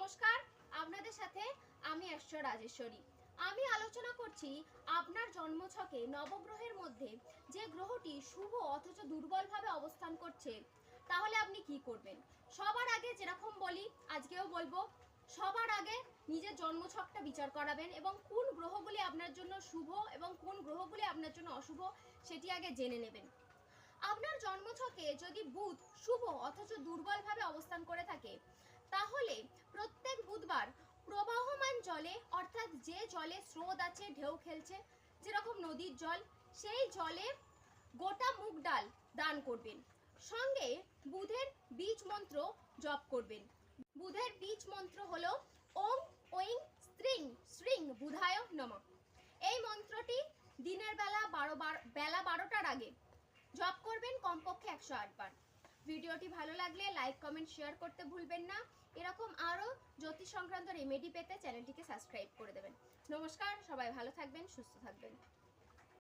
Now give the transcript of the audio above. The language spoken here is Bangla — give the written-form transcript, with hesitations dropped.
নমস্কার, আপনাদের সাথে আমি অ্যাস্ট্রো রাজেশ্বরী। আমি আলোচনা করছি আপনার জন্মছকে নবগ্রহের মধ্যে যে গ্রহটি শুভ অথচ দুর্বলভাবে অবস্থান করছে, তাহলে আপনি কি করবেন। সবার আগে যেরকম বলি, আজকেও বলবো, সবার আগে নিজের জন্মছকটা বিচার করাবেন এবং কোন গ্রহগুলি আপনার জন্য শুভ এবং কোন গ্রহগুলি আপনার জন্য অশুভ সেটি আগে জেনে নেবেন। আপনার জন্মছকে যদি বুধ শুভ অথচ দুর্বলভাবে অবস্থান করে থাকে, তাহলে প্রত্যেক বুধবার প্রবাহমান জলে, অর্থাৎ যে জলে স্রোত আছে, ঢেউ খেলছে, যেরকম নদীর জল, সেই জলে গোটা মুগ ডাল দান করবেন। সঙ্গে বুধের বীজ মন্ত্র জপ করবেন। বুধের বীজ মন্ত্র হলো ওম ঐং স্ত্রিং শ্রিং বুধায় নমঃ। এই মন্ত্রটি দিনের বেলা 12টার আগে জপ করবেন, কমপক্ষে 108 বার। ভিডিওটি ভালো লাগলে লাইক, কমেন্ট, শেয়ার করতে ভুলবেন না। এরকম আরও জ্যোতিষ সংক্রান্ত রেমেডি পেতে চ্যানেলটিকে সাবস্ক্রাইব করে দেবেন। নমস্কার, সবাই ভালো থাকবেন, সুস্থ থাকবেন।